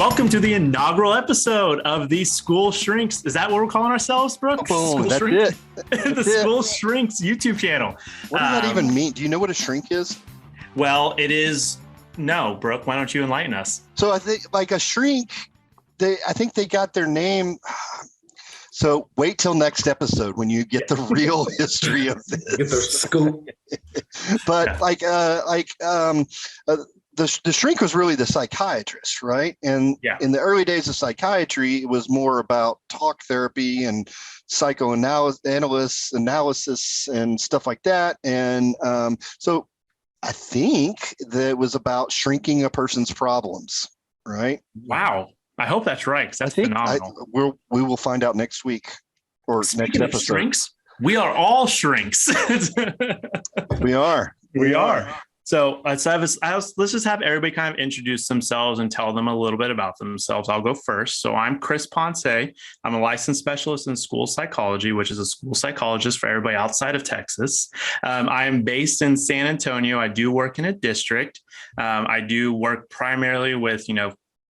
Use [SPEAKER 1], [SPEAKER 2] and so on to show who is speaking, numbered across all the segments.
[SPEAKER 1] Welcome to the inaugural episode of the School Shrinks. Is that what we're calling ourselves, Brook?
[SPEAKER 2] Boom, that's it.
[SPEAKER 1] The School Shrinks YouTube channel.
[SPEAKER 2] What does that even mean? Do you know what a shrink is?
[SPEAKER 1] Well, it is. No, Brook, why don't you enlighten us?
[SPEAKER 2] So I think like a shrink, I think they got their name. So wait till next episode when you get the real history of this.
[SPEAKER 3] Get the scoop.
[SPEAKER 2] But the shrink was really the psychiatrist, right? And in the early days of psychiatry, it was more about talk therapy and psychoanalysis and stuff like that. And so I think that it was about shrinking a person's problems, right?
[SPEAKER 1] Wow. I hope that's right, because that's phenomenal.
[SPEAKER 2] We will find out next week or
[SPEAKER 1] Speaking
[SPEAKER 2] next
[SPEAKER 1] of
[SPEAKER 2] episode.
[SPEAKER 1] Shrinks, we are all shrinks.
[SPEAKER 2] We are.
[SPEAKER 1] So let's just have everybody kind of introduce themselves and tell them a little bit about themselves. I'll go first. So I'm Chris Ponce. I'm a licensed specialist in school psychology, which is a school psychologist for everybody outside of Texas. I am based in San Antonio. I do work in a district. I do work primarily with,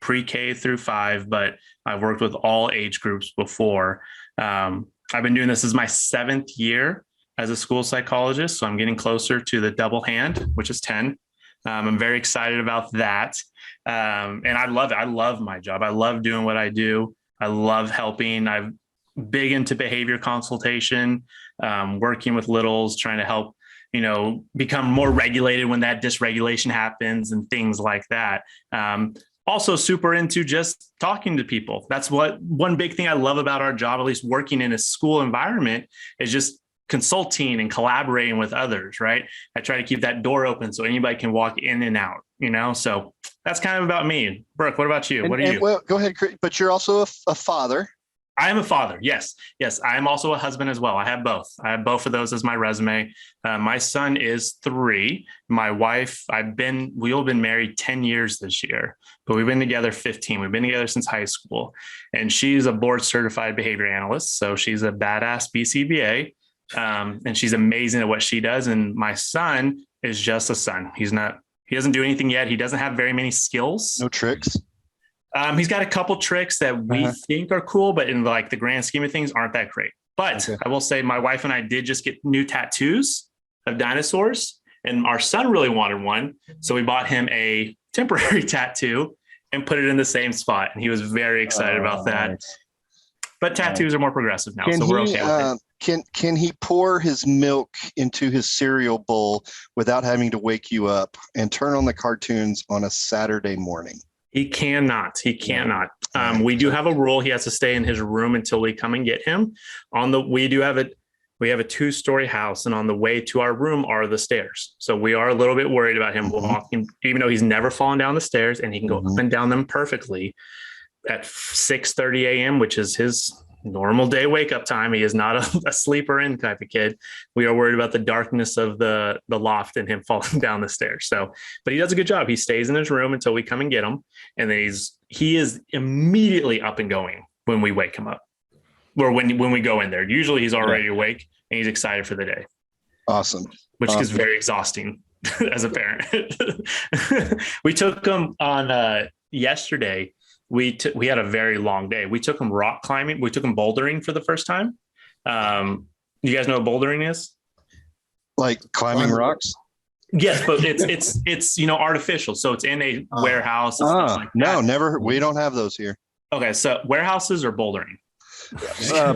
[SPEAKER 1] pre-K through 5, but I've worked with all age groups before. I've been doing this as my 7th year as a school psychologist. So I'm getting closer to the double hand, which is 10. I'm very excited about that. And I love it. I love my job. I love doing what I do. I love helping. I'm big into behavior consultation, working with littles, trying to help, become more regulated when that dysregulation happens and things like that. Also super into just talking to people. That's one big thing I love about our job, at least working in a school environment, is just consulting and collaborating with others, right? I try to keep that door open so anybody can walk in and out, so that's kind of about me. Brooke, what about you? What are you?
[SPEAKER 2] Well, go ahead, Chris, but you're also a father.
[SPEAKER 1] I am a father. Yes. I am also a husband as well. I have both. Of those as my resume. My son is 3. My wife, we've been married 10 years this year, but we've been together 15. We've been together since high school, and she's a board certified behavior analyst. So she's a badass BCBA. And she's amazing at what she does. And my son is just a son. He doesn't do anything yet. He doesn't have very many skills.
[SPEAKER 2] No tricks.
[SPEAKER 1] He's got a couple tricks that we think are cool, but in the grand scheme of things aren't that great. But I will say my wife and I did just get new tattoos of dinosaurs, and our son really wanted one. So we bought him a temporary tattoo and put it in the same spot. And he was very excited about that. Nice. But tattoos are more progressive now, so we're okay with it.
[SPEAKER 2] Can he pour his milk into his cereal bowl without having to wake you up and turn on the cartoons on a Saturday morning?
[SPEAKER 1] He cannot. We do have a rule. He has to stay in his room until we come and get him. We have a 2-story house, and on the way to our room are the stairs. So we are a little bit worried about him walking, even though he's never fallen down the stairs, and he can go up and down them perfectly at 6:30 a.m., which is his normal day wake up time. He is not a sleeper in type of kid. We are worried about the darkness of the loft and him falling down the stairs. So, but he does a good job. He stays in his room until we come and get him. And then he is immediately up and going when we wake him up, or when we go in there. Usually he's already awake and he's excited for the day.
[SPEAKER 2] Awesome.
[SPEAKER 1] Which is very exhausting as a parent. We took him on yesterday. We had a very long day. We took him rock climbing. We took him bouldering for the first time. You guys know what bouldering is?
[SPEAKER 2] Like climbing rocks?
[SPEAKER 1] Yes, but it's artificial. So it's in a warehouse. And stuff like that.
[SPEAKER 2] No, never. We don't have those here.
[SPEAKER 1] Okay, so warehouses or bouldering?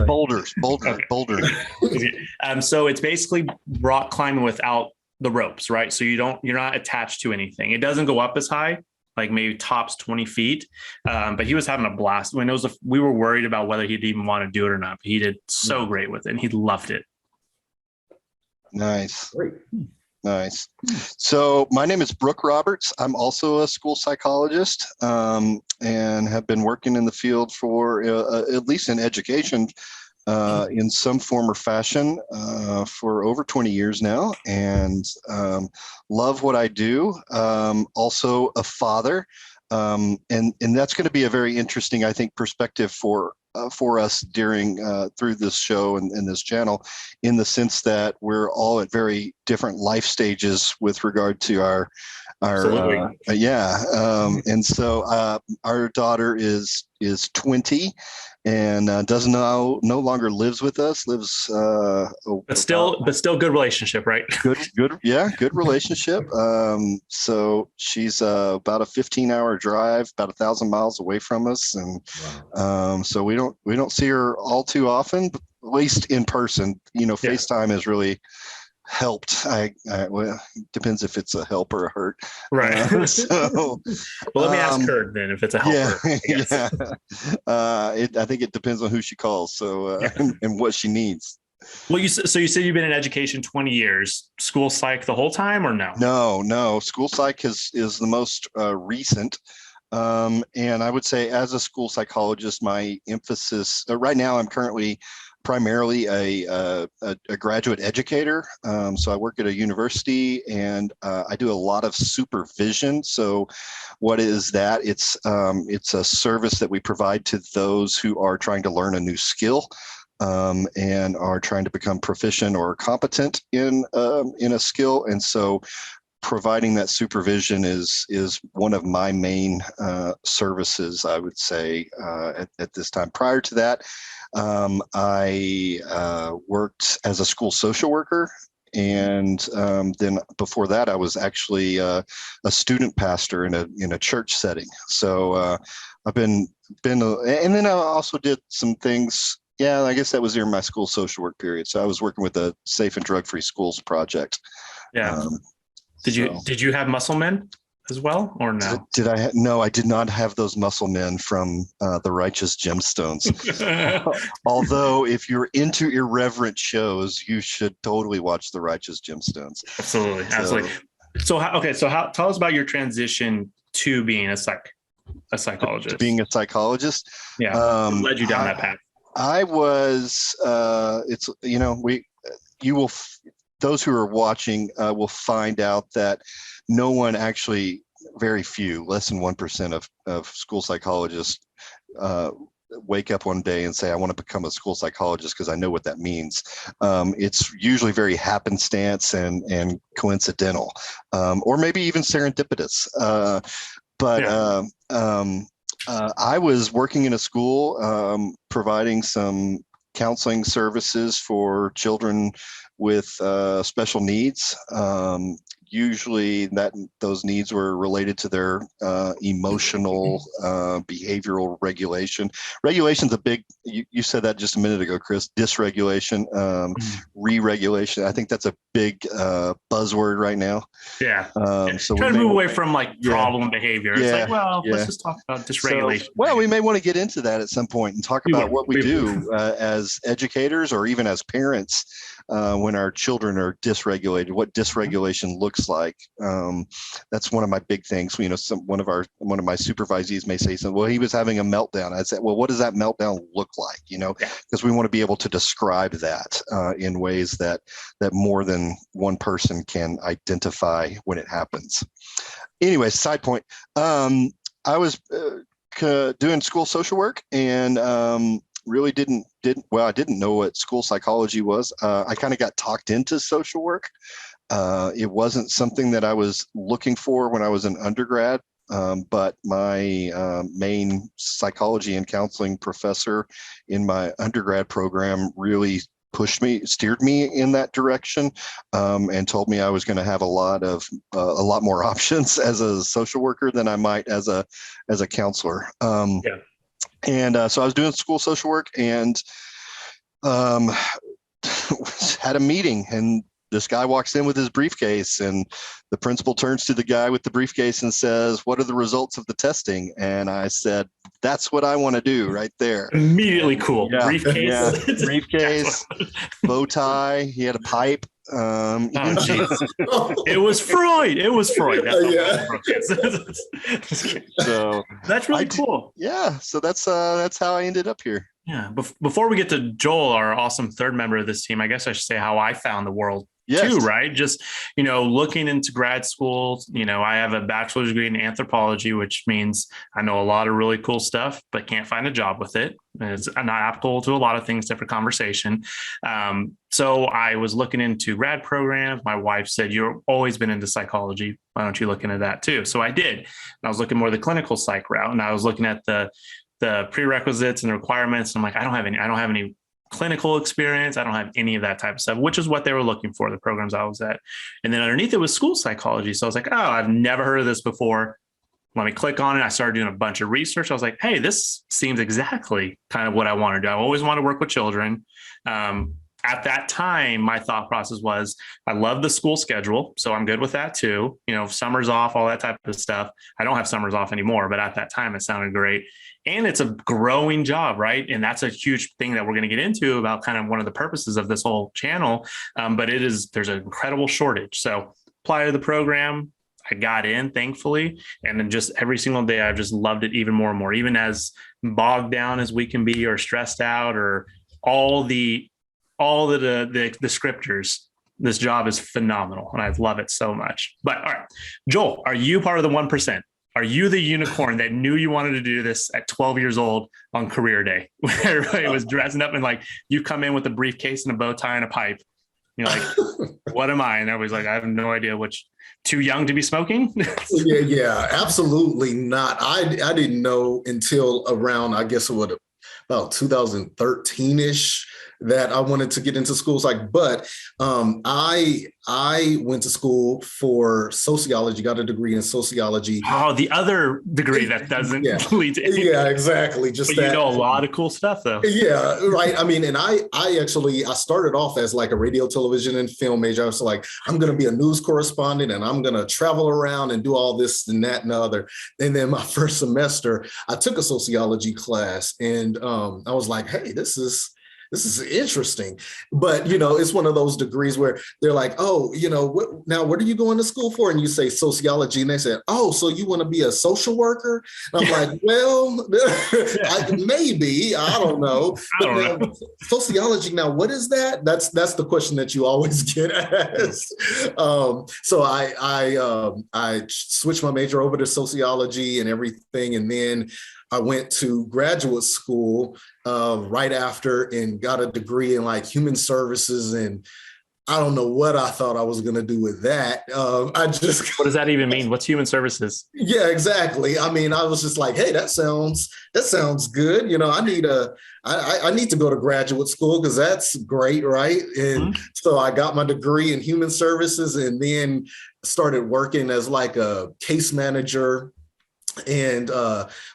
[SPEAKER 2] Bouldering.
[SPEAKER 1] So it's basically rock climbing without the ropes, right? So you're not attached to anything. It doesn't go up as high, like maybe tops 20 feet. But he was having a blast. We were worried about whether he'd even want to do it or not, but he did so great with it, and he loved it.
[SPEAKER 2] Nice. Great. Nice. So my name is Brook Roberts. I'm also a school psychologist, and have been working in the field for at least in education in some form or fashion for over 20 years now, and love what I do. Also a father, and that's going to be a very interesting, I think, perspective for for us during through this show and this channel, in the sense that we're all at very different life stages with regard to our and so our daughter is 20 and no longer lives with us,
[SPEAKER 1] but still good relationship, right?
[SPEAKER 2] Good relationship. So she's about a 15-hour drive, about 1,000 miles away from us, and so we don't see her all too often, but at least in person. FaceTime has really helped. Well, depends if it's a help or a hurt,
[SPEAKER 1] right?
[SPEAKER 2] Well,
[SPEAKER 1] let me ask her then if it's a helper.
[SPEAKER 2] I think it depends on who she calls, and what she needs.
[SPEAKER 1] Well, you said you've been in education 20 years. School psych the whole time, or no?
[SPEAKER 2] No. School psych is the most recent. And I would say, as a school psychologist, my emphasis right now, I'm currently primarily a graduate educator. So I work at a university, and I do a lot of supervision. So what is that? It's a service that we provide to those who are trying to learn a new skill, and are trying to become proficient or competent in a skill. And so providing that supervision is one of my main services, I would say, at this time. Prior to that, I worked as a school social worker. And then before that, I was actually a student pastor in a church setting. So I've been, and then I also did some things. Yeah, I guess that was during my school social work period. So I was working with the Safe and Drug-Free Schools project.
[SPEAKER 1] Yeah. Did you have muscle men as well, or no?
[SPEAKER 2] No, I did not have those muscle men from the Righteous Gemstones. Although, if you're into irreverent shows, you should totally watch the Righteous Gemstones.
[SPEAKER 1] Absolutely. So tell us about your transition to being a psychologist.
[SPEAKER 2] To being a psychologist.
[SPEAKER 1] Yeah. What led you down that path?
[SPEAKER 2] I was. Those who are watching will find out that no one actually, very few, less than 1% of school psychologists wake up one day and say, I want to become a school psychologist because I know what that means. It's usually very happenstance and coincidental, or maybe even serendipitous. I was working in a school providing some counseling services for children with special needs. Usually those needs were related to their emotional, behavioral regulation. Regulation's a big, you said that just a minute ago, Chris, dysregulation, re-regulation. I think that's a big buzzword right now.
[SPEAKER 1] Yeah.
[SPEAKER 2] So
[SPEAKER 1] try to move away from problem behavior. It's let's just talk about dysregulation.
[SPEAKER 2] So, we may want to get into that at some point and talk about what we do as educators or even as parents when our children are dysregulated, what dysregulation looks like. That's one of my big things. One of my supervisees may say something, well, he was having a meltdown. I said, well, what does that meltdown look like? Because we want to be able to describe that in ways that more than one person can identify when it happens. Anyway, side point. I was doing school social work and really didn't I didn't know what school psychology was. I kind of got talked into social work. It wasn't something that I was looking for when I was an undergrad, but my main psychology and counseling professor in my undergrad program really steered me in that direction, and told me I was going to have a lot more options as a social worker than I might as a counselor. And so I was doing school social work and had a meeting, and this guy walks in with his briefcase, and the principal turns to the guy with the briefcase and says, what are the results of the testing? And I said, that's what I want to do right there.
[SPEAKER 1] Immediately cool.
[SPEAKER 2] Yeah,
[SPEAKER 1] briefcase.
[SPEAKER 2] Yeah. Briefcase, bow tie. He had a pipe.
[SPEAKER 1] It was Freud.
[SPEAKER 2] So
[SPEAKER 1] that's really cool.
[SPEAKER 2] Yeah. So that's how I ended up here.
[SPEAKER 1] Yeah. Before we get to Joel, our awesome third member of this team, I guess I should say how I found the world
[SPEAKER 2] Yes.
[SPEAKER 1] too, right? Just, looking into grad school, I have a bachelor's degree in anthropology, which means I know a lot of really cool stuff, but can't find a job with it. It's not applicable to a lot of things, different conversation. So I was looking into grad programs. My wife said, you've always been into psychology. Why don't you look into that too? So I did. And I was looking more the clinical psych route, and I was looking at the prerequisites and the requirements. And I'm like, I don't have any clinical experience. I don't have any of that type of stuff, which is what they were looking for, the programs I was at. And then underneath it was school psychology. So I was like, oh, I've never heard of this before. Let me click on it. I started doing a bunch of research. I was like, hey, this seems exactly kind of what I want to do. I always want to work with children. At that time, my thought process was, I love the school schedule, so I'm good with that too. Summers off, all that type of stuff. I don't have summers off anymore, but at that time it sounded great. And it's a growing job, right? And that's a huge thing that we're going to get into about kind of one of the purposes of this whole channel. But there's an incredible shortage. So apply to the program. I got in, thankfully. And then just every single day, I've just loved it even more and more, even as bogged down as we can be, or stressed out, or all the descriptors. This job is phenomenal and I love it so much. But all right, Joel, are you part of the 1%? Are you the unicorn that knew you wanted to do this at 12 years old on career day, where everybody was dressing up and like you come in with a briefcase and a bow tie and a pipe? You're like, what am I? And everybody's like, I have no idea too young to be smoking?
[SPEAKER 3] Yeah, absolutely not. I didn't know until around, I guess, about 2013-ish that I wanted to get into school psych. But I went to school for sociology, got a degree in sociology.
[SPEAKER 1] Oh, the other degree that doesn't lead to anything.
[SPEAKER 3] Yeah, exactly. Just
[SPEAKER 1] but a lot of cool stuff though.
[SPEAKER 3] Yeah, right. I mean, and I started off as like a radio, television, and film major. I was like, I'm going to be a news correspondent and I'm going to travel around and do all this and that and the other. And then my first semester, I took a sociology class and I was like, hey, this is interesting. But, it's one of those degrees where they're like, oh, what are you going to school for? And you say sociology. And they said, oh, so you want to be a social worker? And I'm like, well, maybe, I don't know. Sociology, now, what is that? That's the question that you always get asked. So I switched my major over to sociology and everything. And then I went to graduate school right after and got a degree in like human services, and I don't know what I thought I was going to do with that.
[SPEAKER 1] What does that even mean? What's human services?
[SPEAKER 3] Yeah, exactly. I mean, I was just like, hey, that sounds good. I need to go to graduate school because that's great, right? And so I got my degree in human services and then started working as like a case manager and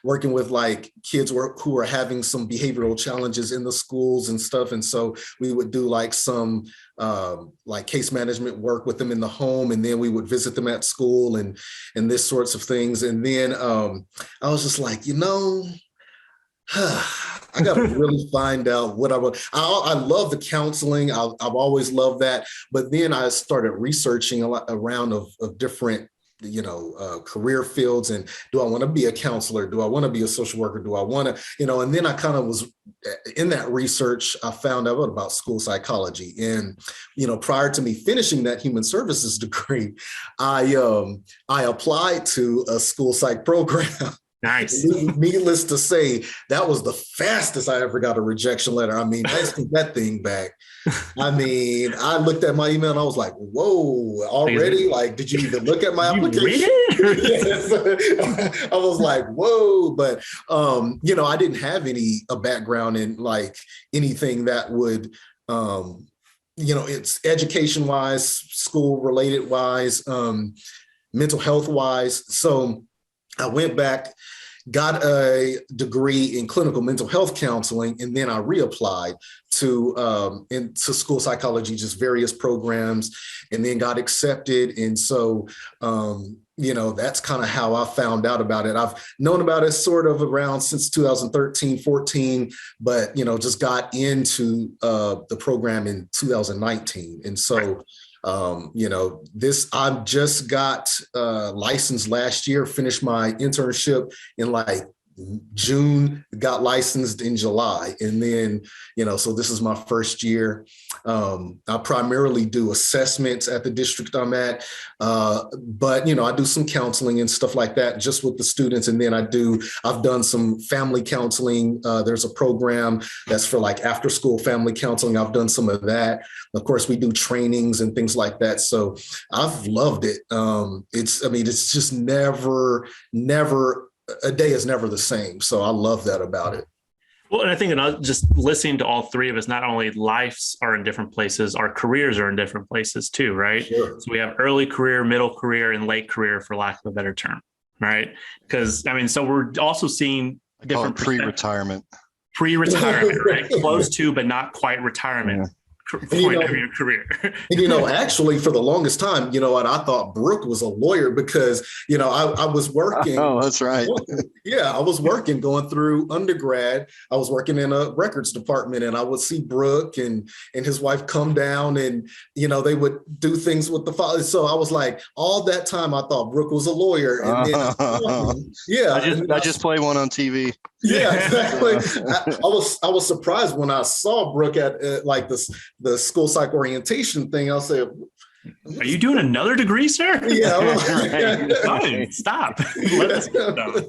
[SPEAKER 3] working with like kids who are having some behavioral challenges in the schools and stuff. And so we would do like some like case management work with them in the home, and then we would visit them at school and this sorts of things. And then I was just like, I got to really find out what I want. I love the counseling. I've always loved that. But then I started researching around of different career fields, and do I want to be a counselor? Do I want to be a social worker? Do I want to, and then I kind of was in that research, I found out about school psychology. And, prior to me finishing that human services degree, I applied to a school psych program.
[SPEAKER 1] Nice.
[SPEAKER 3] Needless to say, that was the fastest I ever got a rejection letter. I mean, I sent that thing back. I mean, I looked at my email and I was like, whoa, already? Like, did you even look at my application? Yes. I was like, whoa. But, I didn't have a background in like anything that would, it's education wise, school related wise, mental health wise. So I went back, got a degree in clinical mental health counseling, and then I reapplied into school psychology, just various programs, and then got accepted. And so, that's kind of how I found out about it. I've known about it sort of around since 2013, 14, but, just got into the program in 2019. And so, I just got licensed last year, finished my internship in like June, got licensed in July. And then, so this is my first year. I primarily do assessments at the district I'm at, but I do some counseling and stuff like that just with the students. And then I've done some family counseling. There's a program that's for like after school family counseling. I've done some of that. Of course, we do trainings and things like that. So I've loved it. It's just never, a day is never the same. So I love that about it.
[SPEAKER 1] Well, and I think just listening to all three of us, not only lives are in different places, our careers are in different places too, right?
[SPEAKER 3] Sure.
[SPEAKER 1] So we have early career, middle career, and late career, for lack of a better term, right? Because so we're also seeing different
[SPEAKER 2] pre-retirement,
[SPEAKER 1] right? Close to, but not quite retirement.
[SPEAKER 2] Yeah.
[SPEAKER 1] Point of your career.
[SPEAKER 3] And actually for the longest time, what, I thought Brook was a lawyer because, I was working.
[SPEAKER 2] Oh, that's right.
[SPEAKER 3] Yeah, I was working going through undergrad. I was working in a records department, and I would see Brook and his wife come down, and they would do things with the father. So I was like, all that time I thought Brook was a lawyer. And then
[SPEAKER 2] I just play one on TV.
[SPEAKER 3] Yeah, exactly. I was surprised when I saw Brook at like the school psych orientation thing. I'll say,
[SPEAKER 1] are you doing another degree, sir?
[SPEAKER 3] Yeah.
[SPEAKER 1] Stop. Let us go.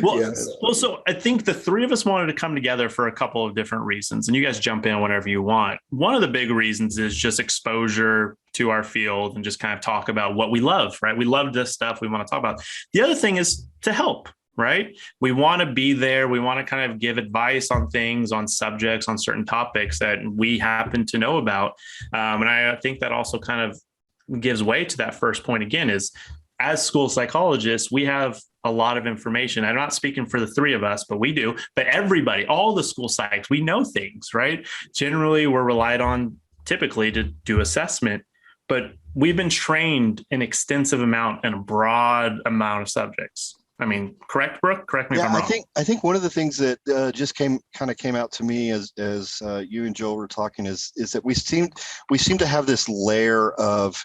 [SPEAKER 1] Well, so I think the three of us wanted to come together for a couple of different reasons, and you guys jump in whenever you want. One of the big reasons is just exposure to our field and just kind of talk about what we love, right? We love this stuff. We want to talk about. The other thing is to help. Right? We want to be there. We want to kind of give advice on things, on subjects, on certain topics that we happen to know about. And I think that also kind of gives way to that first point again, is as school psychologists, we have a lot of information. I'm not speaking for the three of us, but we do. But everybody, all the school psychs, we know things, right? Generally, we're relied on typically to do assessment, but we've been trained an extensive amount and a broad amount of subjects. I mean, correct, Brook? Correct me if I'm wrong.
[SPEAKER 2] I think one of the things that just came out to me as you and Joel were talking is that we seem to have this layer of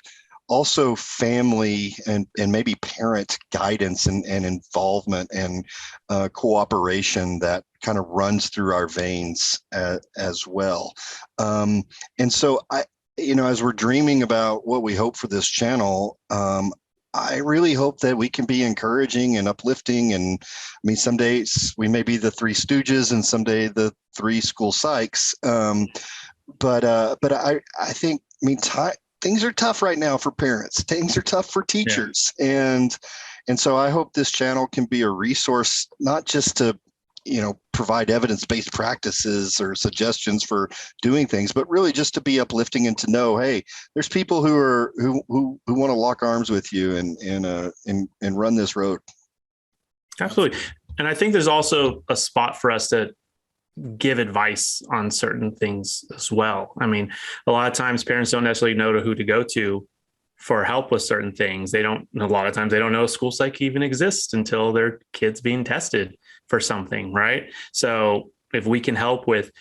[SPEAKER 2] also family and maybe parent guidance and involvement and cooperation that kind of runs through our veins as well. And so as we're dreaming about what we hope for this channel, I really hope that we can be encouraging and uplifting. And I mean, some days we may be the three stooges and someday the three school psychs. But I think, things are tough right now for parents. Things are tough for teachers. Yeah. And so I hope this channel can be a resource, not just to, provide evidence-based practices or suggestions for doing things, but really just to be uplifting and to know, hey, there's people who want to lock arms with you and run this road.
[SPEAKER 1] Absolutely. And I think there's also a spot for us to give advice on certain things as well. I mean, a lot of times parents don't necessarily know who to go to for help with certain things. A lot of times they don't know a school psych even exists until their kid's being tested for something, right? So if we can help with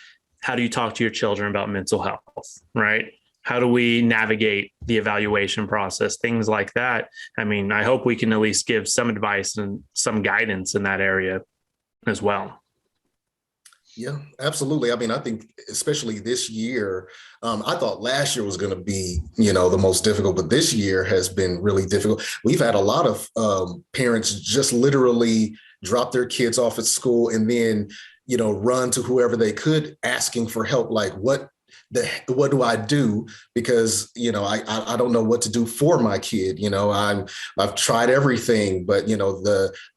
[SPEAKER 1] how do you talk to your children about mental health, right? How do we navigate the evaluation process, things like that? I mean, I hope we can at least give some advice and some guidance in that area as well.
[SPEAKER 3] Yeah, absolutely. I mean, I think especially this year, I thought last year was going to be, the most difficult, but this year has been really difficult. We've had a lot of parents just literally drop their kids off at school and then, run to whoever they could asking for help. Like, what do I do? Because, I don't know what to do for my kid. I've tried everything, but,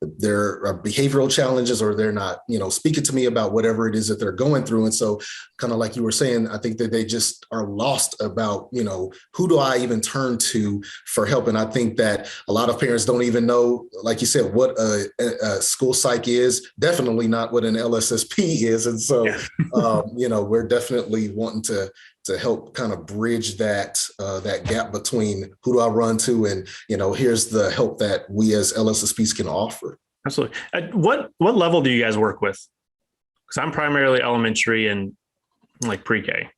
[SPEAKER 3] there are behavioral challenges or they're not, speaking to me about whatever it is that they're going through. And so kind of like you were saying, I think that they just are lost about, who do I even turn to for help? And I think that a lot of parents don't even know, like you said, what a school psych is, definitely not what an LSSP is. And so, we're definitely wanting to help kind of bridge that gap between who do I run to and, here's the help that we as LSSPs can offer.
[SPEAKER 1] Absolutely. What level do you guys work with? Because I'm primarily elementary and like pre-K.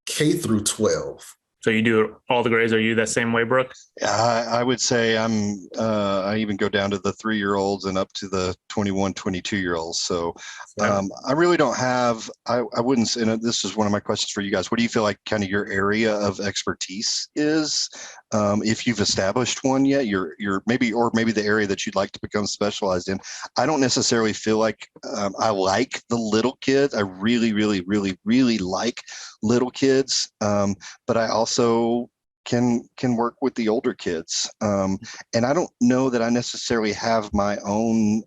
[SPEAKER 3] K through 12.
[SPEAKER 1] So you do all the grades. Are you that same way, Brooke?
[SPEAKER 2] I would say I even go down to the 3-year-olds and up to the 21, 22-year-olds. So I really don't have, I wouldn't say, and this is one of my questions for you guys. What do you feel like kind of your area of expertise is? If you've established one yet, you're maybe the area that you'd like to become specialized in. I don't necessarily feel like I like the little kids. I really, really, really, really like little kids. But I also can work with the older kids. And I don't know that I necessarily have my own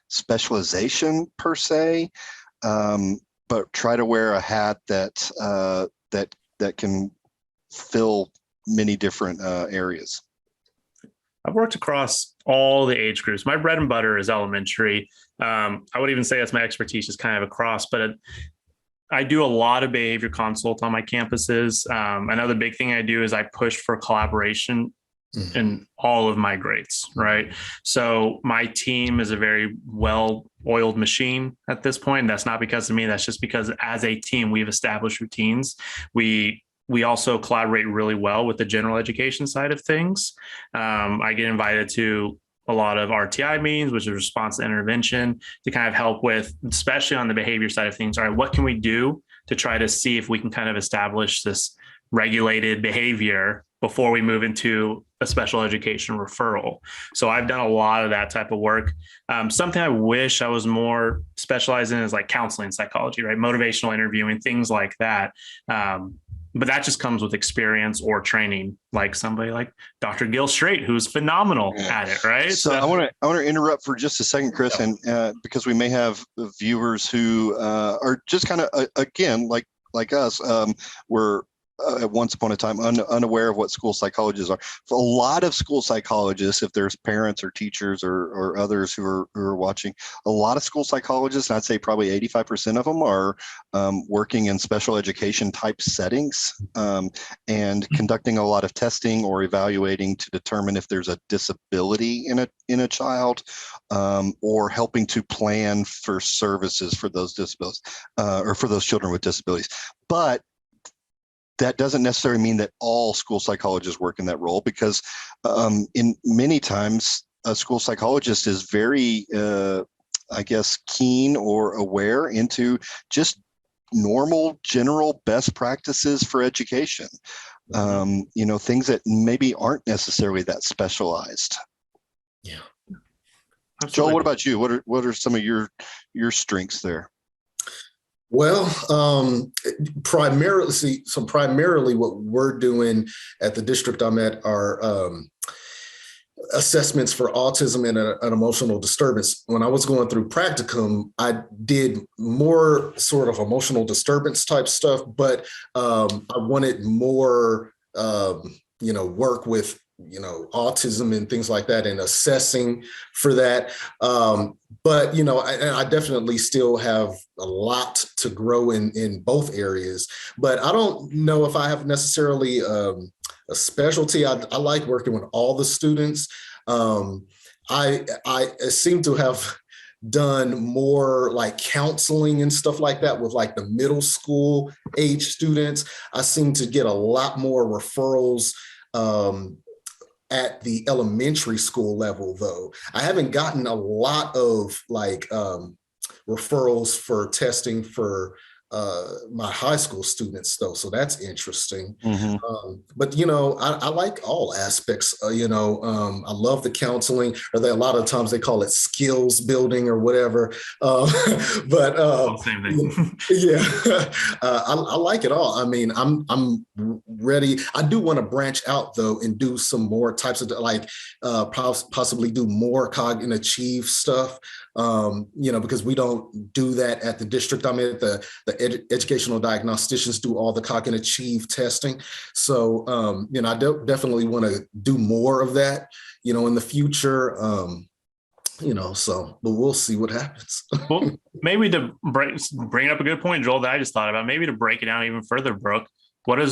[SPEAKER 2] specialization per se, but try to wear a hat that can fill many different areas.
[SPEAKER 1] I've worked across all the age groups. My bread and butter is elementary. I would even say that's my expertise is kind of across, but I do a lot of behavior consult on my campuses. Another big thing I do is I push for collaboration in all of my grades, right? So my team is a very well-oiled machine at this point. That's not because of me. That's just because as a team, we've established routines. We also collaborate really well with the general education side of things. I get invited to a lot of RTI meetings, which is response to intervention, to kind of help with, especially on the behavior side of things. All right, what can we do to try to see if we can kind of establish this regulated behavior before we move into a special education referral? So I've done a lot of that type of work. Something I wish I was more specialized in is like counseling psychology, right? Motivational interviewing, things like that. But that just comes with experience or training, like somebody like Dr. Gil Strait, who's phenomenal at it, right?
[SPEAKER 2] So I want to interrupt for just a second, Chris, and because we may have viewers who are just kind of again like us, we're once upon a time unaware of what school psychologists are. For a lot of school psychologists, if there's parents or teachers or others who are watching, a lot of school psychologists, and I'd say probably 85% of them are working in special education type settings and conducting a lot of testing or evaluating to determine if there's a disability in a child, or helping to plan for services for those disabilities or for those children with disabilities. But that doesn't necessarily mean that all school psychologists work in that role, because in many times a school psychologist is very, I guess, keen or aware into just normal, general best practices for education. Things that maybe aren't necessarily that specialized.
[SPEAKER 3] Yeah.
[SPEAKER 1] Absolutely.
[SPEAKER 2] Joel, what about you? What are some of your strengths there?
[SPEAKER 3] Well, primarily what we're doing at the district I'm at are assessments for autism and an emotional disturbance. When I was going through practicum, I did more sort of emotional disturbance type stuff, but I wanted more, work with autism and things like that and assessing for that. But, I definitely still have a lot to grow in both areas, but I don't know if I have necessarily a specialty. I like working with all the students. I seem to have done more like counseling and stuff like that with like the middle school age students. I seem to get a lot more referrals at the elementary school level, though. I haven't gotten a lot of like referrals for testing for my high school students, though. So that's interesting. But, I like all aspects. I love the counseling, or a lot of times they call it skills building or whatever.
[SPEAKER 1] Same thing.
[SPEAKER 3] Yeah, I like it all. I mean, I'm ready. I do want to branch out, though, and do some more types of possibly do more cognitive and achieve stuff. Because we don't do that at the district. I mean, the educational diagnosticians do all the cognitive and achieve testing. So, I definitely want to do more of that, in the future. But we'll see what happens.
[SPEAKER 1] Well, maybe to bring up a good point, Joel, that I just thought about, maybe to break it down even further, Brooke, what do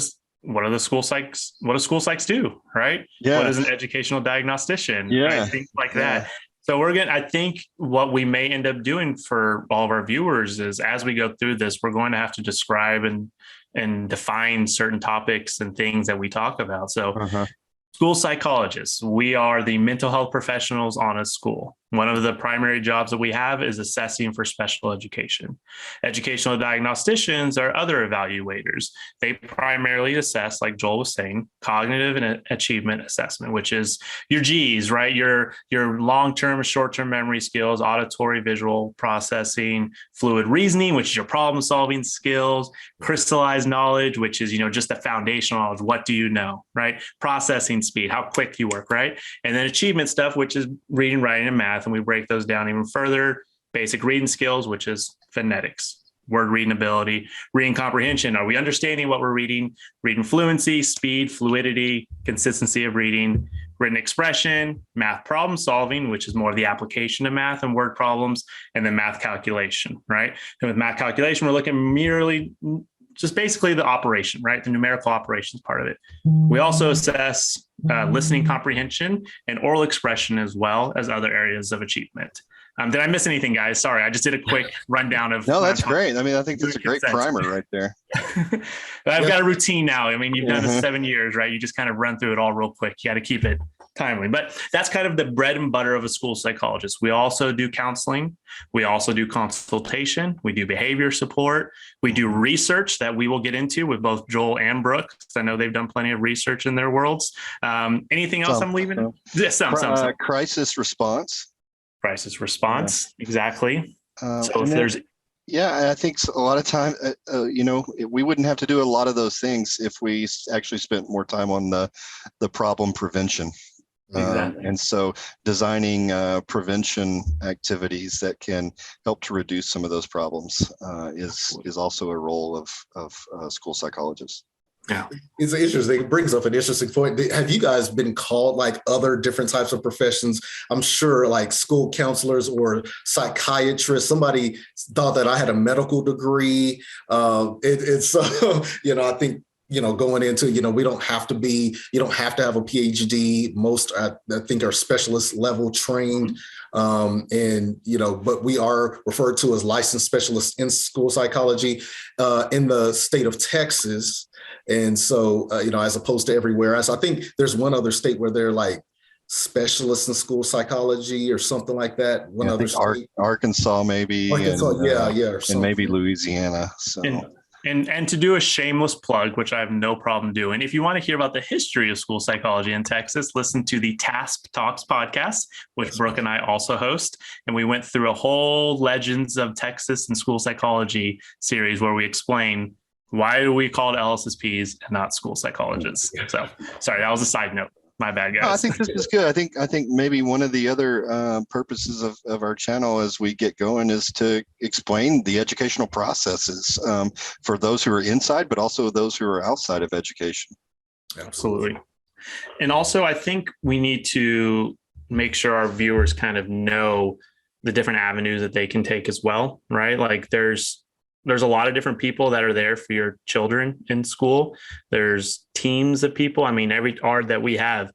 [SPEAKER 1] school psychs do, right?
[SPEAKER 2] Yeah.
[SPEAKER 1] What is an educational diagnostician?
[SPEAKER 2] Yeah.
[SPEAKER 1] Right? Things like that. So I think what we may end up doing for all of our viewers is, as we go through this, we're going to have to describe and and define certain topics and things that we talk about. So
[SPEAKER 2] Uh-huh.
[SPEAKER 1] school psychologists, we are the mental health professionals on a school. One of the primary jobs that we have is assessing for special education. Educational diagnosticians are other evaluators. They primarily assess, like Joel was saying, cognitive and achievement assessment, which is your G's, right? Your long-term, short-term memory skills, auditory, visual processing, fluid reasoning, which is your problem-solving skills, crystallized knowledge, which is, just the foundational knowledge. What do you know, right? Processing speed, how quick you work, right? And then achievement stuff, which is reading, writing, and math. And we break those down even further. Basic reading skills, which is phonetics, word reading ability, reading comprehension. Are we understanding what we're reading? Reading fluency, speed, fluidity, consistency of reading, written expression, math problem solving, which is more of the application of math and word problems, and then math calculation, right? And with math calculation, we're looking merely just basically the operation, right? The numerical operations part of it. We also assess listening comprehension and oral expression as well as other areas of achievement. Did I miss anything, guys? Sorry, I just did a quick rundown of.
[SPEAKER 2] No, that's great. I mean, I think that's a great primer right there.
[SPEAKER 1] I've got a routine now. I mean, you've done this 7 years, right? You just kind of run through it all real quick. You got to keep it timely, but that's kind of the bread and butter of a school psychologist. We also do counseling. We also do consultation. We do behavior support. We do research that we will get into with both Joel and Brook. I know they've done plenty of research in their worlds. Anything else I'm leaving? Some.
[SPEAKER 2] Crisis response.
[SPEAKER 1] Crisis response. Yeah. Exactly. So if there's.
[SPEAKER 2] Yeah, I think a lot of time, we wouldn't have to do a lot of those things if we actually spent more time on the problem prevention. Exactly. And so designing prevention activities that can help to reduce some of those problems is also a role of school psychologists.
[SPEAKER 3] Yeah, it's interesting. It brings up an interesting point. Have you guys been called like other different types of professions? I'm sure like school counselors or psychiatrists. Somebody thought that I had a medical degree. It's I think, going into, we don't have to you don't have to have a PhD. Most, I think, are specialist level trained. But we are referred to as licensed specialists in school psychology in the state of Texas. And so, as opposed to everywhere else, I think there's one other state where they're like specialists in school psychology or something like that. One other state.
[SPEAKER 2] Arkansas, maybe. And maybe Louisiana. So.
[SPEAKER 1] And to do a shameless plug, which I have no problem doing, if you want to hear about the history of school psychology in Texas, listen to the TASP Talks podcast, which Brook and I also host. And we went through a whole Legends of Texas and School Psychology series where we explain why do we call it LSSPs and not school psychologists. So sorry, that was a side note. My bad, guys.
[SPEAKER 2] I think this is good. I think maybe one of the other purposes of our channel as we get going is to explain the educational processes for those who are inside, but also those who are outside of education.
[SPEAKER 1] Absolutely. And also, I think we need to make sure our viewers kind of know the different avenues that they can take as well, right? Like there's a lot of different people that are there for your children in school. There's teams of people. I mean, every art that we have,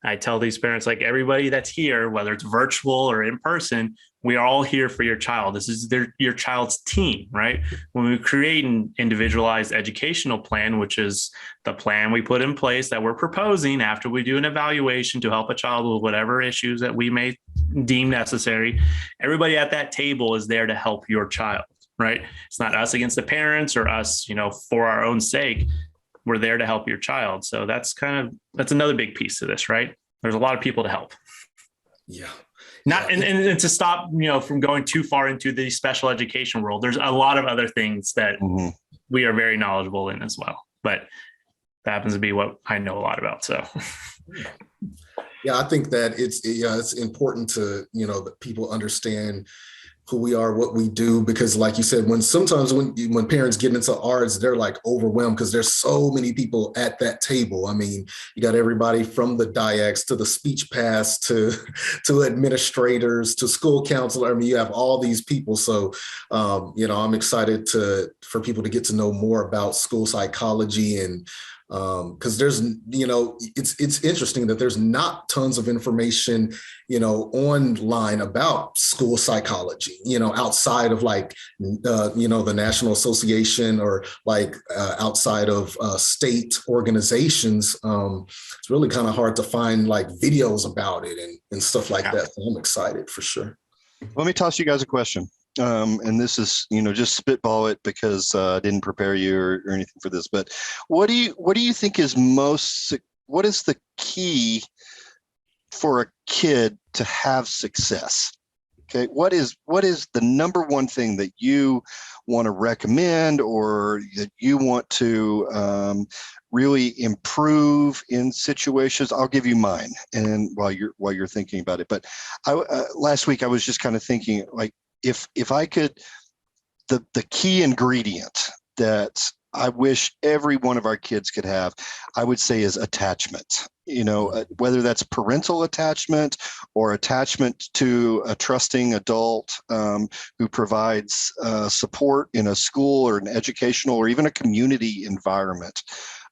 [SPEAKER 1] I tell these parents, like everybody that's here, whether it's virtual or in person, we are all here for your child. This is your child's team, right? When we create an individualized educational plan, which is the plan we put in place that we're proposing after we do an evaluation to help a child with whatever issues that we may deem necessary, everybody at that table is there to help your child. Right? It's not us against the parents or us, for our own sake. We're there to help your child. So that's another big piece to this, right? There's a lot of people to help.
[SPEAKER 3] Yeah.
[SPEAKER 1] And to stop, from going too far into the special education world, there's a lot of other things that we are very knowledgeable in as well. But that happens to be what I know a lot about. So
[SPEAKER 3] yeah, I think that it's important to, that people understand who we are, what we do, because like you said, when parents get into arts, they're like overwhelmed because there's so many people at that table. I mean, you got everybody from the DIACs to the speech paths to administrators to school counselor. I mean, you have all these people. So, I'm excited for people to get to know more about school psychology and Because there's, it's interesting that there's not tons of information, online about school psychology, outside of like, the National Association or like outside of state organizations. It's really kind of hard to find like videos about it and stuff like that. So I'm excited for sure.
[SPEAKER 2] Let me toss you guys a question. And this is, just spitball it because I didn't prepare you or anything for this. But what do you think is what is the key for a kid to have success? Okay, what is the number one thing that you want to recommend or that you want to really improve in situations? I'll give you mine, and while you're thinking about it. But last week I was just kind of thinking, like, if I could, the key ingredient that I wish every one of our kids could have, I would say is attachment. Whether that's parental attachment or attachment to a trusting adult who provides support in a school or an educational or even a community environment.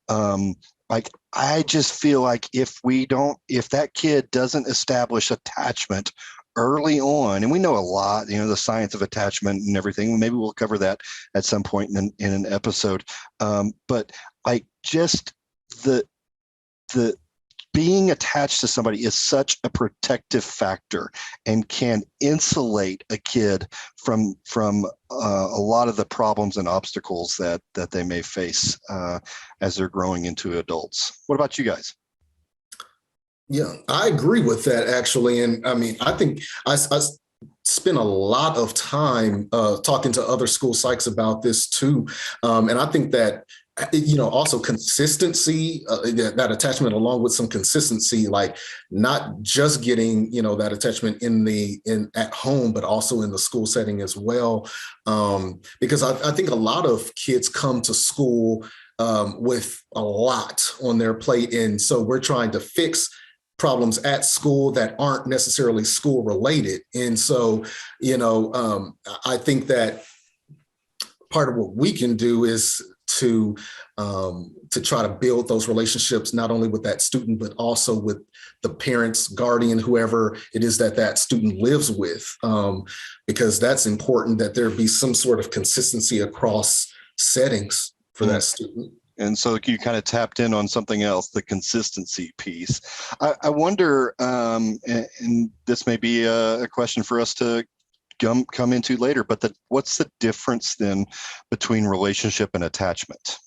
[SPEAKER 2] Like, I just feel like if that kid doesn't establish attachment early on, and we know a lot, the science of attachment and everything. Maybe we'll cover that at some point in an episode. But like, just the being attached to somebody is such a protective factor and can insulate a kid from a lot of the problems and obstacles that they may face as they're growing into adults. What about you guys?
[SPEAKER 3] Yeah, I agree with that, actually. And I mean, I think I spent a lot of time talking to other school psychs about this too. And I think that, also consistency, that attachment along with some consistency, like not just getting, that attachment at home, but also in the school setting as well. Because I think a lot of kids come to school with a lot on their plate. And so we're trying to fix problems at school that aren't necessarily school related. And so, I think that part of what we can do is to try to build those relationships, not only with that student, but also with the parents, guardian, whoever it is that student lives with, because that's important that there be some sort of consistency across settings for that student.
[SPEAKER 2] And so you kind of tapped in on something else, the consistency piece. I wonder, and this may be a question for us to come into later, but what's the difference then between relationship and attachment?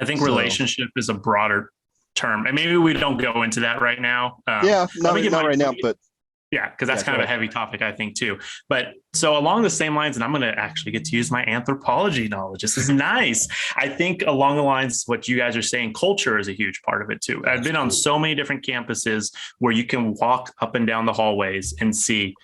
[SPEAKER 1] I think relationship is a broader term, and maybe we don't go into that right now.
[SPEAKER 2] Not right now, but
[SPEAKER 1] yeah, because that's kind of a heavy topic, I think, too. But so along the same lines, and I'm going to actually get to use my anthropology knowledge. This is nice. I think along the lines, what you guys are saying, culture is a huge part of it, too. I've been on so many different campuses where you can walk up and down the hallways and see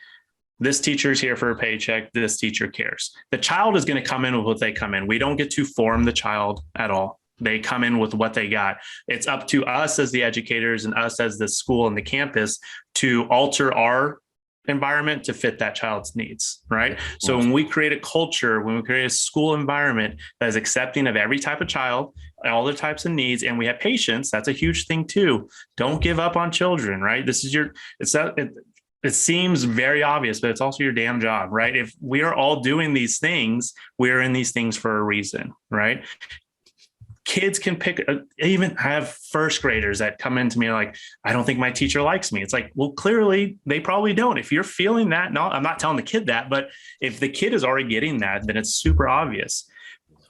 [SPEAKER 1] this teacher's here for a paycheck. This teacher cares. The child is going to come in with what they come in. We don't get to form the child at all. They come in with what they got. It's up to us as the educators and us as the school and the campus to alter our environment to fit that child's needs, right? So when we create a culture, when we create a school environment that is accepting of every type of child, all the types of needs, and we have patience, that's a huge thing too. Don't give up on children, right? It seems very obvious, but it's also your damn job, right? If we are all doing these things, we're in these things for a reason, right? Kids can even have first graders that come into me like, I don't think my teacher likes me. It's like, well, clearly they probably don't. If you're feeling that, no, I'm not telling the kid that, but if the kid is already getting that, then it's super obvious.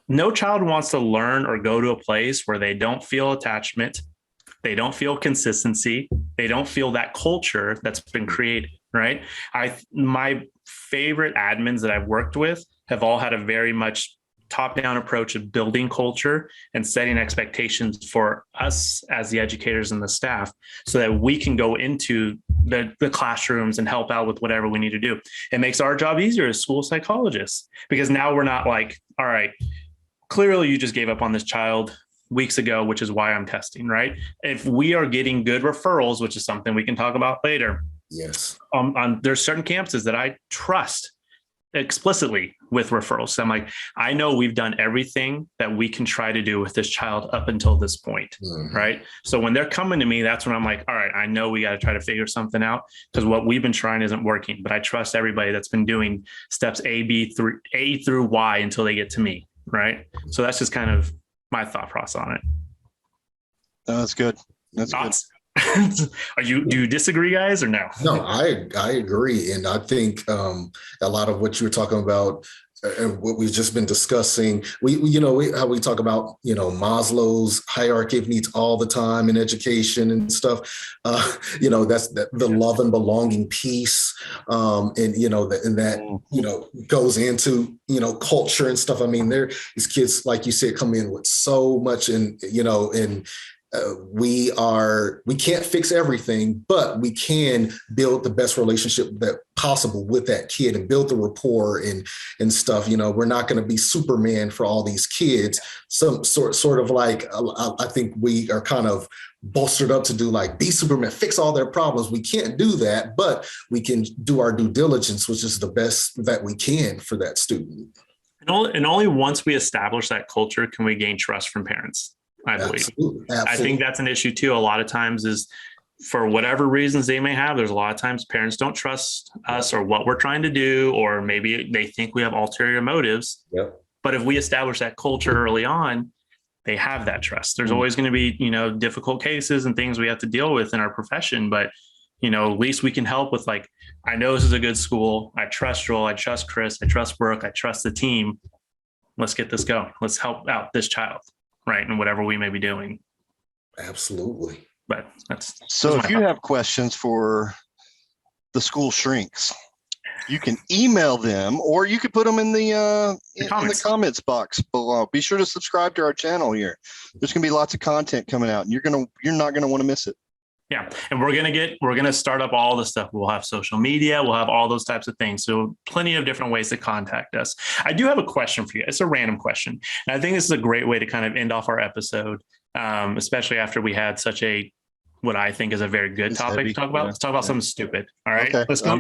[SPEAKER 1] No child wants to learn or go to a place where they don't feel attachment. They don't feel consistency. They don't feel that culture that's been created, right? My favorite admins that I've worked with have all had a very much top-down approach of building culture and setting expectations for us as the educators and the staff so that we can go into the classrooms and help out with whatever we need to do. It makes our job easier as school psychologists because now we're not like, all right, clearly you just gave up on this child weeks ago, which is why I'm testing, right? If we are getting good referrals, which is something we can talk about later.
[SPEAKER 3] Yes.
[SPEAKER 1] There's certain campuses that I trust explicitly with referrals. So I'm like, I know we've done everything that we can try to do with this child up until this point. Right. So when they're coming to me, that's when I'm like, all right, I know we got to try to figure something out because what we've been trying isn't working, but I trust everybody that's been doing steps A through Y until they get to me. Right. So that's just kind of my thought process on it.
[SPEAKER 2] That's good. That's
[SPEAKER 1] Thoughts? Do you disagree, guys, or no?
[SPEAKER 3] No, I agree. And I think a lot of what you were talking about and what we've just been discussing, how we talk about, Maslow's hierarchy of needs all the time in education and stuff, that's the love and belonging piece. That goes into, culture and stuff. I mean, these kids, like you said, come in with so much we can't fix everything, but we can build the best relationship that possible with that kid and build the rapport and stuff. We're not going to be Superman for all these kids. Some sort of like, I think we are kind of bolstered up to do like be Superman, fix all their problems. We can't do that, but we can do our due diligence, which is the best that we can for that student.
[SPEAKER 1] And only once we establish that culture can we gain trust from parents. I believe. Absolutely. I think that's an issue too. A lot of times is for whatever reasons they may have, there's a lot of times parents don't trust us or what we're trying to do, or maybe they think we have ulterior motives. Yep. But if we establish that culture early on, they have that trust. There's always going to be, difficult cases and things we have to deal with in our profession, but at least we can help with like, I know this is a good school. I trust Joel. I trust Chris. I trust Brooke. I trust the team. Let's get this going. Let's help out this child. Right. And whatever we may be doing.
[SPEAKER 3] Absolutely.
[SPEAKER 1] But that's
[SPEAKER 2] so if you have questions for the school shrinks, you can email them or you could put them in the comments box below. Be sure to subscribe to our channel here. There's going to be lots of content coming out and you're not going to want to miss it.
[SPEAKER 1] Yeah. And we're going to start up all the stuff. We'll have social media. We'll have all those types of things. So plenty of different ways to contact us. I do have a question for you. It's a random question. And I think this is a great way to kind of end off our episode, especially after we had such what I think is a very good topic to talk about. Let's talk about something stupid. All right. Okay. Let's go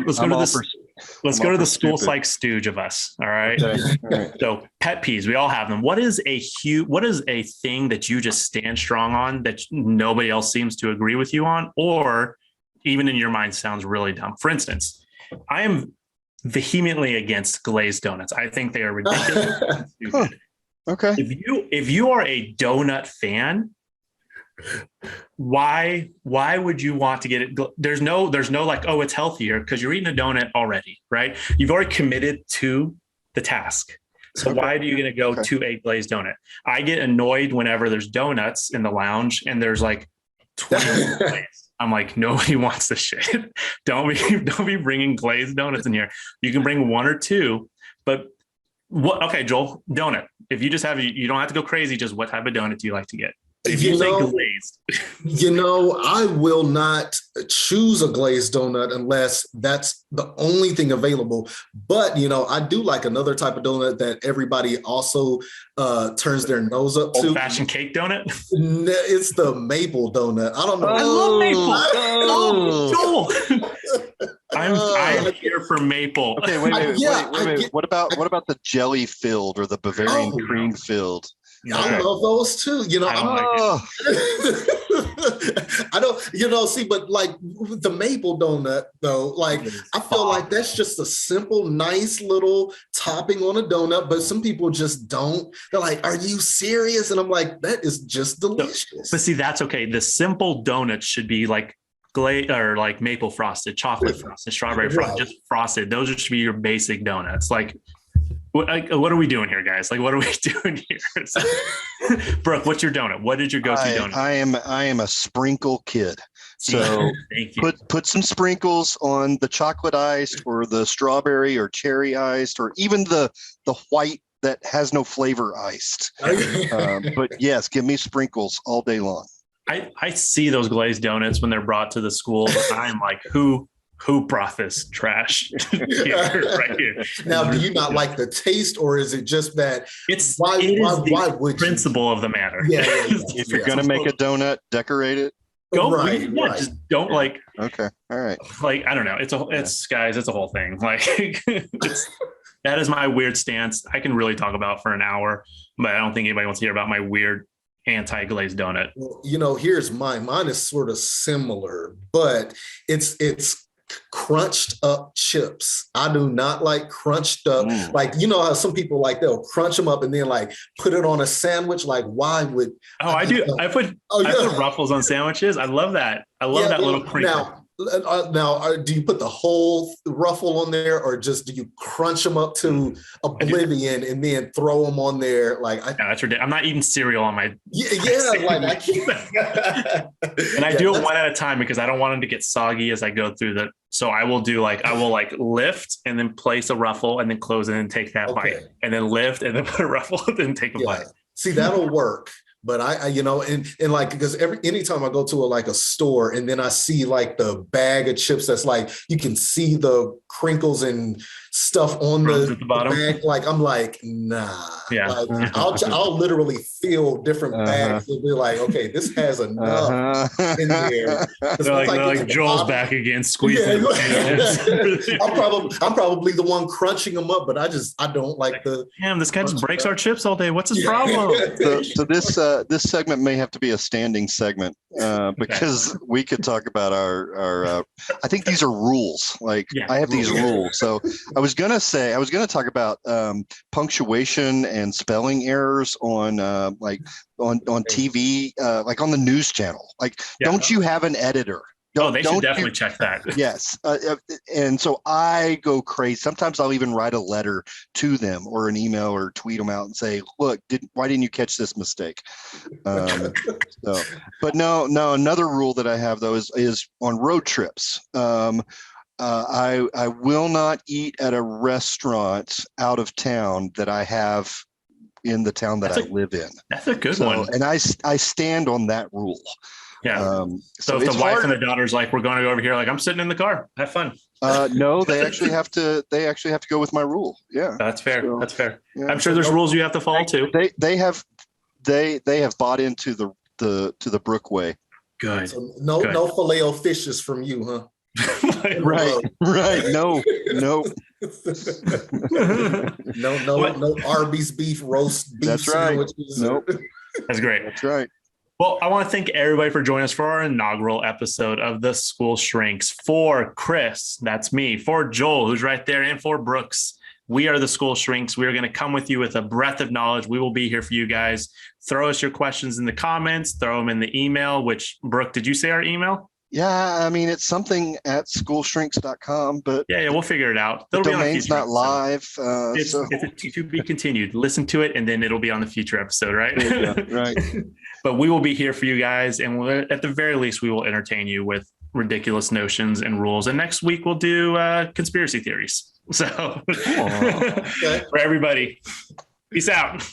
[SPEAKER 1] to the school psych stooge of us. All right. Okay. All right. So pet peeves, we all have them. What is a thing that you just stand strong on that nobody else seems to agree with you on, or even in your mind sounds really dumb? For instance, I am vehemently against glazed donuts. I think they are ridiculous.
[SPEAKER 2] Okay.
[SPEAKER 1] If you are a donut fan, why would you want to get it? There's no like, oh, it's healthier because you're eating a donut already, right? You've already committed to the task. So why are you going to go to a glazed donut? I get annoyed whenever there's donuts in the lounge and there's like 20 glazed. I'm like, nobody wants this shit. Don't be bringing glazed donuts in here. You can bring one or two, but what? Okay, Joel, donut. If you just have, you don't have to go crazy. Just what type of donut do you like to get? If you say glazed.
[SPEAKER 3] I will not choose a glazed donut unless that's the only thing available. But, I do like another type of donut that everybody also turns their nose up to.
[SPEAKER 1] Old-fashioned cake donut?
[SPEAKER 3] It's the maple donut. I don't know.
[SPEAKER 1] I love maple. Oh, Joel. I'm here for maple.
[SPEAKER 2] Okay, wait. What about the jelly filled or the Bavarian cream filled?
[SPEAKER 3] I love those too. I don't, see, but like the maple donut though, like I feel like that's just a simple, nice little topping on a donut, but some people just don't. They're like, are you serious? And I'm like, that is just delicious.
[SPEAKER 1] But see, that's okay. The simple donuts should be like or like maple frosted, chocolate frosted, strawberry frosted, just frosted. Those should be your basic donuts. Like, what are we doing here, guys? Like, what are we doing here? Brooke, what's your donut? What is your go-to donut?
[SPEAKER 2] I am a sprinkle kid. So put some sprinkles on the chocolate iced or the strawberry or cherry iced or even the white that has no flavor iced. But yes, give me sprinkles all day long.
[SPEAKER 1] I see those glazed donuts when they're brought to the school. But I'm like, who brought this trash right here?
[SPEAKER 3] Now, do you not like the taste, or is it just that
[SPEAKER 1] why would principle you? Of the matter?
[SPEAKER 3] Yeah.
[SPEAKER 2] If you're gonna make a donut, decorate it.
[SPEAKER 1] Go right. Just don't like.
[SPEAKER 2] Okay, all right.
[SPEAKER 1] Like, I don't know. It's guys. It's a whole thing. Like, That is my weird stance. I can really talk about for an hour, but I don't think anybody wants to hear about my weird anti-glazed donut.
[SPEAKER 3] Well, here's mine. Mine is sort of similar, but it's crunched up chips. I do not like crunched up. Like, you know how some people like they'll crunch them up and then like put it on a sandwich. Like, why would?
[SPEAKER 1] Oh, I do. I put Ruffles on sandwiches. I love that. I love that little crinkle.
[SPEAKER 3] Now, do you put the whole Ruffle on there, or just do you crunch them up to oblivion and then throw them on there? Like,
[SPEAKER 1] that's ridiculous. I'm not eating cereal on my.
[SPEAKER 3] Like I can't.
[SPEAKER 1] And I do it one at a time because I don't want them to get soggy as I go through the. So I will do I will lift and then place a Ruffle and then close it and take that bite, and then lift and then put a Ruffle and then take a bite.
[SPEAKER 3] See, that'll work. But I and like, because anytime I go to a store and then I see like the bag of chips that's like, you can see the crinkles and stuff on the bottom. Bag, like, I'm like, nah.
[SPEAKER 1] Yeah.
[SPEAKER 3] Like, I'll literally feel different bags and be like, okay, this has enough in there.
[SPEAKER 1] They're like Joel's back again, squeezing.
[SPEAKER 3] I'm probably the one crunching them up, but I don't like the.
[SPEAKER 1] Damn, this guy just breaks our chips all day. What's his problem?
[SPEAKER 2] So this segment may have to be a standing segment because we could talk about our I think these are rules. Like, I have these rules. So I was gonna talk about punctuation and spelling errors on TV, like on the news channel. Like, don't you have an editor?
[SPEAKER 1] They should definitely check that.
[SPEAKER 2] Yes. And so I go crazy. Sometimes I'll even write a letter to them or an email or tweet them out and say, look, why didn't you catch this mistake? But no, another rule that I have though is on road trips. I will not eat at a restaurant out of town that I have in the town that I live in.
[SPEAKER 1] That's a good one.
[SPEAKER 2] And I stand on that rule.
[SPEAKER 1] Yeah. So if the wife and the daughter's like, we're going to go over here, like, I'm sitting in the car, have fun.
[SPEAKER 2] No, they actually have to go with my rule. Yeah.
[SPEAKER 1] That's fair. That's fair. Yeah, I'm sure there's rules you have to follow too.
[SPEAKER 2] They have bought into the Brook way.
[SPEAKER 1] Good.
[SPEAKER 3] So no Filet-O-Fishes from you, huh?
[SPEAKER 2] Right. No.
[SPEAKER 3] No Arby's beef roast beef.
[SPEAKER 2] That's right.
[SPEAKER 3] Sandwiches.
[SPEAKER 2] Nope.
[SPEAKER 1] That's great.
[SPEAKER 2] That's right.
[SPEAKER 1] Well, I want to thank everybody for joining us for our inaugural episode of The School Shrinks. For Chris, that's me. For Joel, who's right there, and for Brooks, we are The School Shrinks. We are going to come with you with a breadth of knowledge. We will be here for you guys. Throw us your questions in the comments. Throw them in the email, which, Brooke, did you say our email?
[SPEAKER 2] Yeah, I mean, it's something at schoolshrinks.com, but
[SPEAKER 1] yeah, we'll figure it out.
[SPEAKER 2] The domain's not live.
[SPEAKER 1] It's to be continued. Listen to it, and then it'll be on the future episode, right?
[SPEAKER 2] Yeah, right.
[SPEAKER 1] But we will be here for you guys, and at the very least, we will entertain you with ridiculous notions and rules. And next week, we'll do conspiracy theories. So for everybody, peace out.